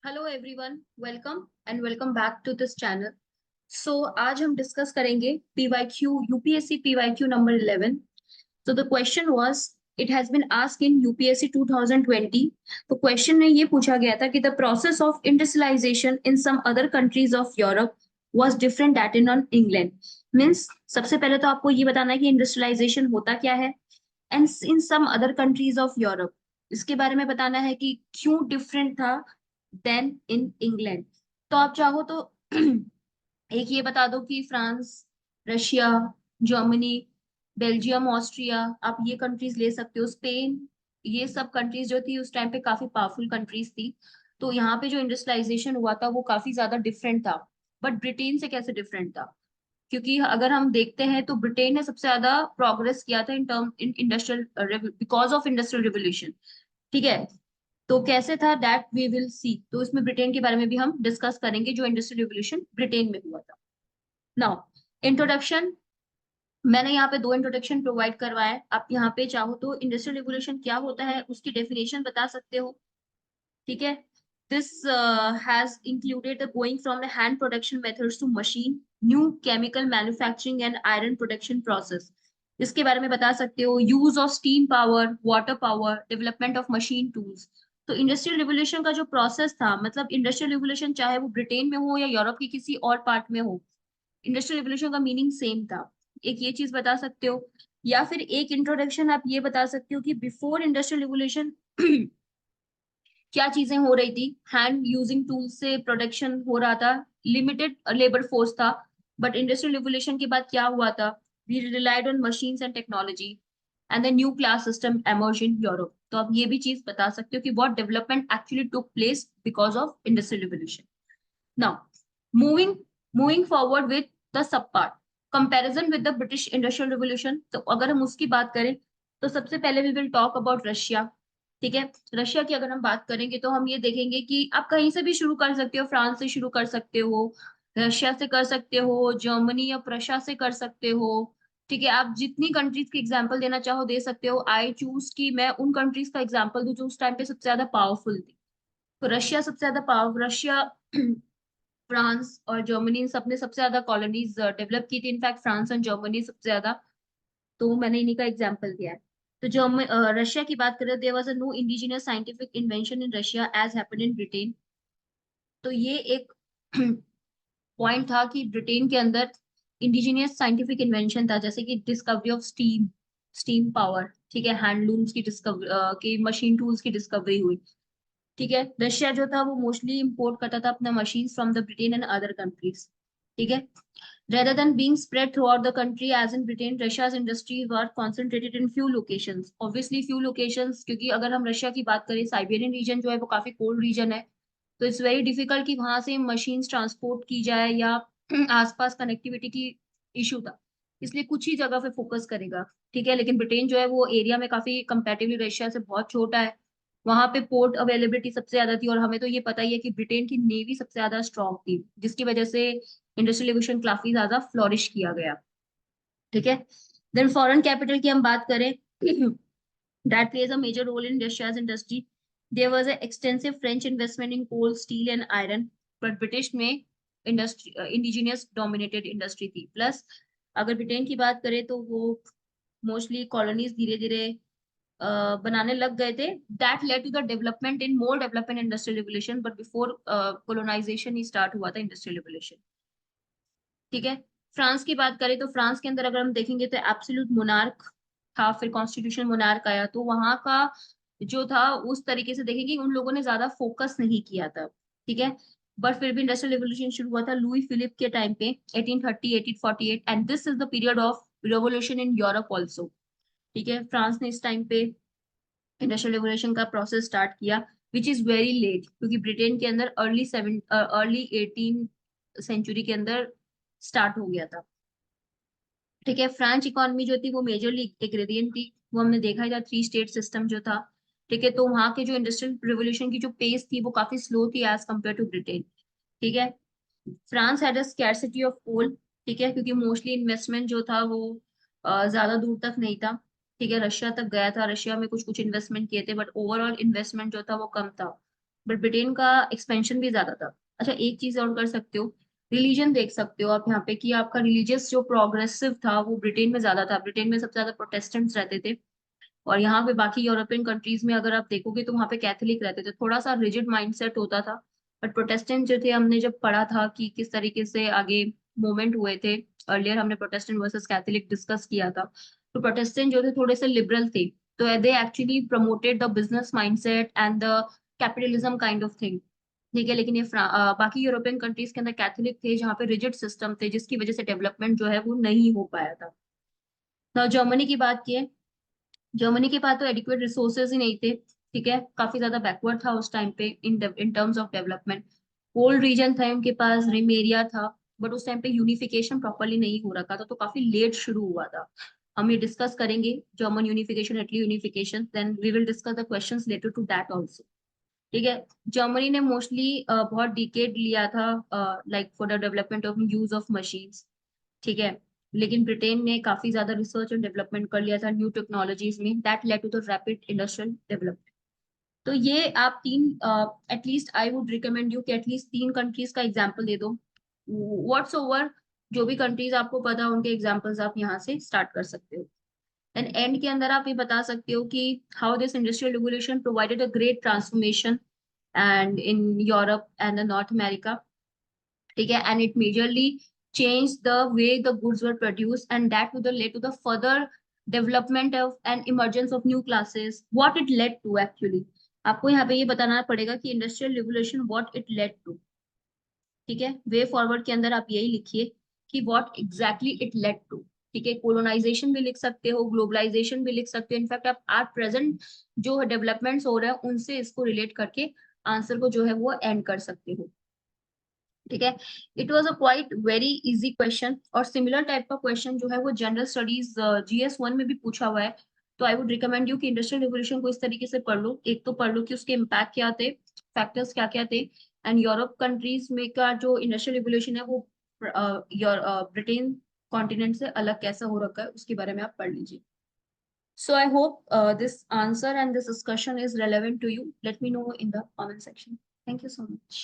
Hello everyone, welcome and welcome back to this channel. So आज हम discuss करेंगे PYQ UPSC PYQ number 11। तो the question was it has been asked in UPSC 2020। तो question में ये पूछा गया था कि the process of industrialisation in some other countries of Europe was different that in England. Means सबसे पहले तो आपको ये बताना है कि इंडस्ट्रियलाइजेशन होता क्या है and in some other countries of Europe, इसके बारे में बताना है कि क्यों डिफरेंट था देन इन इंग्लैंड। तो आप चाहो तो एक ये बता दो कि France, Russia, Germany, Belgium, Austria, आप ये कंट्रीज ले सकते हो, स्पेन। ये सब कंट्रीज जो थी उस टाइम पे काफी पावरफुल कंट्रीज थी। तो यहाँ पे जो इंडस्ट्रियलाइजेशन हुआ था वो काफी ज्यादा डिफरेंट था। बट ब्रिटेन से कैसे डिफरेंट था? क्योंकि अगर हम देखते हैं तो ब्रिटेन ने सबसे ज्यादा प्रोग्रेस किया था in industrial because of industrial revolution. ठीक है, तो कैसे था दैट वी विल सी। तो इसमें ब्रिटेन के बारे में भी हम डिस्कस करेंगे जो इंडस्ट्रियल रिवोल्यूशन ब्रिटेन में हुआ था। नाउ इंट्रोडक्शन, मैंने यहाँ पे दो इंट्रोडक्शन प्रोवाइड करवाया है। आप यहाँ पे चाहो तो इंडस्ट्रियल रिवोल्यूशन क्या होता है उसकी डेफिनेशन बता सकते हो। ठीक है, this has included the going from the hand production methods to machine, new chemical manufacturing and iron production process. इसके बारे में बता सकते हो use of steam power, water power, development of machine tools. तो इंडस्ट्रियल रिवोल्यूशन का जो process था, मतलब इंडस्ट्रियल रिवोल्यूशन चाहे वो ब्रिटेन में हो या यूरोप के किसी और पार्ट में हो, इंडस्ट्रियल रिवोल्यूशन का मीनिंग सेम था। एक ये चीज बता सकते हो, या फिर एक इंट्रोडक्शन आप ये बता सकते हो कि बिफोर इंडस्ट्रियल रिवोल्यूशन क्या चीजें हो रही थी। हैंड यूजिंग टूल्स से प्रोडक्शन हो रहा था, लिमिटेड लेबर फोर्स था। बट इंडस्ट्रियल रिवोल्यूशन के बाद क्या हुआ था? We relied on machines and technology and the new class system emerge in Europe. तो आप ये भी चीज बता सकते हो कि what development actually took place because of industrial revolution. Now moving moving forward with the sub part, comparison with the British industrial revolution. तो अगर हम उसकी बात करें तो सबसे पहले we will talk about Russia. ठीक है, रशिया की अगर हम बात करेंगे तो हम ये देखेंगे कि आप कहीं से भी शुरू कर सकते हो, फ्रांस से शुरू कर सकते हो, रशिया से कर सकते हो, जर्मनी या प्रशा से कर सकते हो। ठीक है, आप जितनी कंट्रीज की एग्जांपल देना चाहो दे सकते हो। आई चूज कि मैं उन कंट्रीज का एग्जांपल दूं जो उस टाइम पे सबसे ज्यादा पावरफुल थी। तो रशिया सबसे ज्यादा पावर, रशिया फ्रांस और जर्मनी, इन सब ने सबसे ज्यादा कॉलोनीज डेवलप की थी। इनफैक्ट फ्रांस और जर्मनी सबसे ज्यादा। तो मैंने इन्हीं का एग्जांपल दिया है। तो जो हम रशिया की बात करें, there was a no indigenous scientific invention in Russia as happened in Britain. तो ये एक पॉइंट था कि ब्रिटेन के अंदर इंडिजिनियस साइंटिफिक इन्वेंशन था, जैसे कि discovery of steam, steam power. ठीक है, हैंडलूम्स की डिस्कवरी की, मशीन टूल्स की डिस्कवरी हुई। ठीक है, रशिया जो था वो मोस्टली इंपोर्ट करता था अपना machines from the Britain and other countries. ठीक है, rather than being spread throughout the country as in Britain, Russia's industries were concentrated in few locations. Obviously few locations, क्योंकि अगर हम रशिया की बात करें, साइबेरियन रीजन जो है वो काफी कोल्ड रीजन है। तो इट्स वेरी डिफिकल्ट कि वहां से मशीन्स ट्रांसपोर्ट की जाए या आसपास कनेक्टिविटी की इशू था। इसलिए कुछ ही जगह पे फोकस करेगा। ठीक है, लेकिन ब्रिटेन जो है वो एरिया में काफी कंपैरेटिवली रशिया से बहुत छोटा है। वहां पे पोर्ट अवेलेबिलिटी सबसे ज्यादा थी, और हमें तो ये पता ही है कि ब्रिटेन की नेवी सबसे ज्यादा स्ट्रांग थी, जिसकी वजह से इंडस्ट्रियल रिवोल्यूशन काफी ज्यादा फ्लोरिश किया गया। ठीक है, देन फॉरेन कैपिटल की हम बात करें, that plays a major role in Russia's industry. There was a extensive French investment in coal, steel and iron. But British में इंडस्ट्री इंडिजिनियस डोमिनेटेड इंडस्ट्री थी। प्लस अगर ब्रिटेन की बात करें तो वो मोस्टली कॉलोनीज धीरे धीरे बनाने लग गए थे। That led to the development in more development industrial revolution, but before colonisation ही स्टार्ट हुआ था इंडस्ट्रियल रिवोल्यूशन। ठीक है, फ्रांस की बात करें तो फ्रांस के अंदर अगर हम देखेंगे तो एब्सोल्यूट मोनार्क था, फिर कॉन्स्टिट्यूशन मोनार्क आया। तो वहां का जो था उस तरीके से देखेंगे उन लोगों ने ज्यादा फोकस नहीं किया था। ठीक है, बट फिर भी इंडस्ट्रियल रिवोल्यूशन शुरू हुआ था लुई फिलिप के टाइम पे, 1830 1848, and this is the period of revolution in Europe also. ठीक है, फ्रांस ने इस टाइम पे इंडस्ट्रियल रिवोल्यूशन का प्रोसेस स्टार्ट किया, विच इज वेरी लेट, क्योंकि ब्रिटेन के अंदर अर्ली 18 सेंचुरी के अंदर स्टार्ट हो गया था। ठीक है, फ्रेंच इकोनॉमी जो थी वो मेजरली एग्रेरियन थी। वो हमने देखा था, थ्री स्टेट सिस्टम जो था। ठीक है, तो वहाँ के जो इंडस्ट्रियल रिवोल्यूशन की जो पेस थी वो काफी स्लो थी एज कम्पेयर टू ब्रिटेन। ठीक है, France had a scarcity of coal. ठीक है, क्योंकि मोस्टली इन्वेस्टमेंट जो था वो ज्यादा दूर तक नहीं था। ठीक है, रशिया तक गया था, रशिया में कुछ कुछ इन्वेस्टमेंट किए थे, बट ओवरऑल इन्वेस्टमेंट जो था वो कम था। बट ब्रिटेन का एक्सपेंशन भी ज्यादा था। अच्छा, एक चीज और कर सकते हो, रिलीजन देख सकते हो आप यहाँ पे कि आपका रिलीजियस जो प्रोग्रेसिव था वो ब्रिटेन में ज्यादा था। ब्रिटेन में सबसे ज्यादा प्रोटेस्टेंट्स रहते थे, और यहाँ पे बाकी यूरोपियन कंट्रीज में अगर आप देखोगे तो वहाँ पे कैथोलिक रहते थे। थोड़ा सा रिजिड माइंडसेट होता था। बट प्रोटेस्टेंट जो थे, हमने जब पढ़ा था कि किस तरीके से आगे मूवमेंट हुए थे, अर्लियर हमने प्रोटेस्टेंट वर्सेस कैथोलिक डिस्कस किया था। तो प्रोटेस्टेंट जो थे थोड़े से लिबरल थे, तो they actually promoted the business mindset and the capitalism kind of thing. ठीक है, लेकिन ये बाकी यूरोपियन कंट्रीज के अंदर कैथोलिक थे जहाँ पे रिजिड सिस्टम थे, जिसकी वजह से डेवलपमेंट जो है वो नहीं हो पाया था। तो जर्मनी की बात की, जर्मनी के पास तो एडिक्वेट रिसोर्सेज ही नहीं थे। ठीक है, काफी ज्यादा बैकवर्ड था उस टाइम पे in terms of development. Cold region था उनके पास, रिम एरिया था, बट उस टाइम पे यूनिफिकेशन प्रॉपरली नहीं हो रखा था, तो काफी लेट शुरू हुआ था। हम ये डिस्कस करेंगे German unification, Italy unification, then we will discuss the questions related to that also. ठीक है, जर्मनी ने मोस्टली बहुत डिकेड लिया था like for the development of use of machines. ठीक है, लेकिन ब्रिटेन ने काफी ज्यादा रिसर्च एंड डेवलपमेंट कर लिया था न्यू टेक्नोलॉजीज में, that led to the rapid industrial development. तो ये आप तीन, at least I would recommend you कि एटलीस्ट तीन कंट्रीज का एग्जांपल दे दो। व्हाट्स ओवर, जो भी कंट्रीज आपको पता है उनके एग्जांपल्स आप यहाँ से स्टार्ट कर सकते हो। एंड एंड के अंदर आप ये बता सकते हो कि how this industrial revolution provided a great transformation and in Europe and north America. ठीक है, and it majorly changed the way the goods were produced, and that to the led to the further development of and emergence of new classes, what it led to actually। आपको यहाँ पे ये बताना पड़ेगा कि industrial revolution what it led to. ठीक है, way forward के अंदर आप यही लिखिए कि what exactly it led to. ठीक है, कोलोनाइजेशन भी लिख सकते हो, ग्लोबलाइजेशन भी लिख सकते हो, इनफैक्ट आप आज प्रेजेंट जो डेवलपमेंट्स हो रहे हैं उनसे इसको रिलेट करके आंसर को जो है वो एंड कर सकते हो। ठीक है, it was a quite very easy question, और सिमिलर टाइप का क्वेश्चन जो है वो जनरल स्टडीज GS1 में भी पूछा हुआ है। तो आई वुड रिकमेंड यू कि इंडस्ट्रियल रिवोल्यूशन को इस तरीके से पढ़ लो, एक तो पढ़ लो कि उसके इम्पैक्ट क्या थे, फैक्टर्स क्या क्या थे, एंड यूरोप कंट्रीज में का जो इंडस्ट्रियल रिवोल्यूशन है वो ब्रिटेन कॉन्टिनेंट से अलग कैसा हो रखा है उसके बारे में आप पढ़ लीजिए। So I hope this answer and this discussion is relevant to you. Let me know in the comment section. Thank you so much.